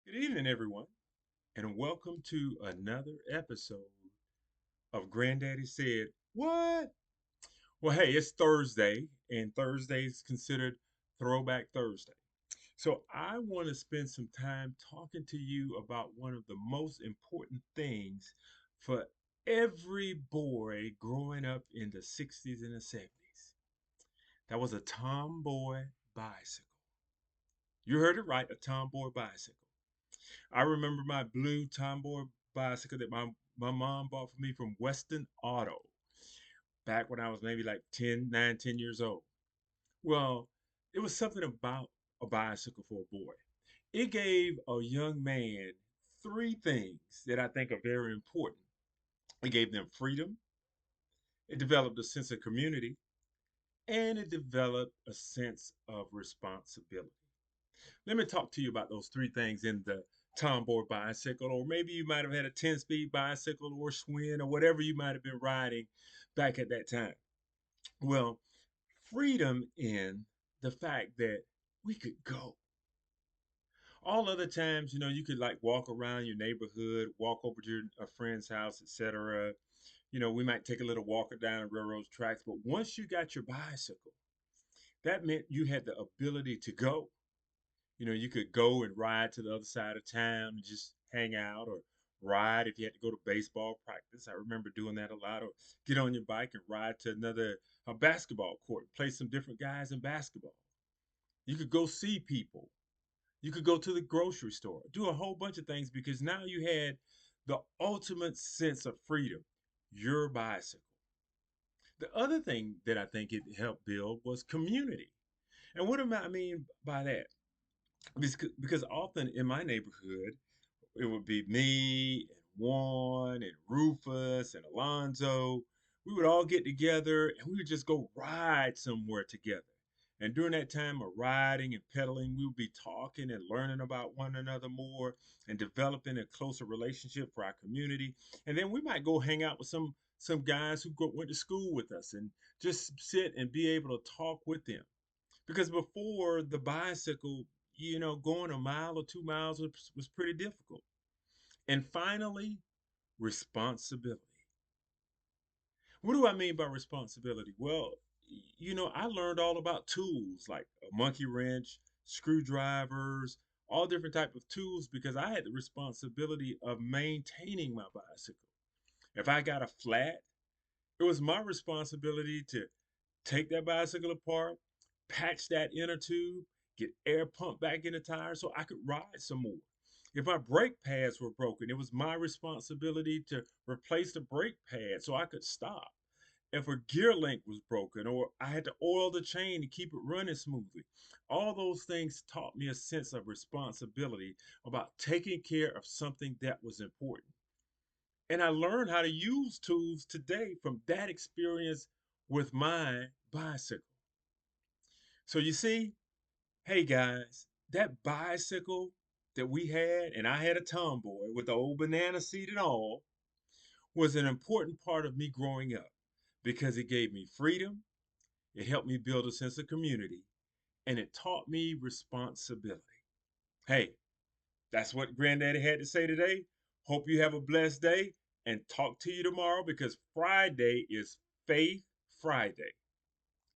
Good evening, everyone, and welcome to another episode of Granddaddy Said, What? Well, hey, it's Thursday, and Thursday is considered Throwback Thursday. So, I want to spend some time talking to you about one of the most important things for every boy growing up in the 60s and the 70s. That was a tomboy bicycle. You heard it right, a tomboy bicycle. I remember my blue Tomboy bicycle that my mom bought for me from Western Auto back when I was maybe like 10 years old. Well, it was something about a bicycle for a boy. It gave a young man three things that I think are very important. It gave them freedom, it developed a sense of community, and it developed a sense of responsibility. Let me talk to you about those three things in the Tomboy bicycle, or maybe you might have had a 10-speed bicycle or Schwinn or whatever you might have been riding back at that time. Well, freedom in the fact that we could go. All other times, you could like walk around your neighborhood, walk over to a friend's house, etc. We might take a little walker down the railroad tracks, but once you got your bicycle, that meant you had the ability to go. You could go and ride to the other side of town and just hang out or ride if you had to go to baseball practice. I remember doing that a lot. Or get on your bike and ride to another a basketball court, play some different guys in basketball. You could go see people. You could go to the grocery store, do a whole bunch of things because now you had the ultimate sense of freedom, your bicycle. The other thing that I think it helped build was community. And what do I mean by that? Because often in my neighborhood, it would be me and Juan and Rufus and Alonzo. We would all get together and we would just go ride somewhere together. And during that time of riding and pedaling, we would be talking and learning about one another more and developing a closer relationship for our community. And then we might go hang out with some guys who went to school with us and just sit and be able to talk with them. Because before the bicycle, going a mile or 2 miles was pretty difficult. And finally, responsibility. What do I mean by responsibility? Well, I learned all about tools like a monkey wrench, screwdrivers, all different type of tools because I had the responsibility of maintaining my bicycle. If I got a flat, it was my responsibility to take that bicycle apart, patch that inner tube, get air pumped back in the tire so I could ride some more. If my brake pads were broken, it was my responsibility to replace the brake pad so I could stop. If a gear link was broken or I had to oil the chain to keep it running smoothly, all those things taught me a sense of responsibility about taking care of something that was important. And I learned how to use tools today from that experience with my bicycle. So you see, hey guys, that bicycle that we had, and I had a tomboy with the old banana seat and all, was an important part of me growing up because it gave me freedom, it helped me build a sense of community, and it taught me responsibility. Hey, that's what Granddaddy had to say today. Hope you have a blessed day and talk to you tomorrow because Friday is Faith Friday.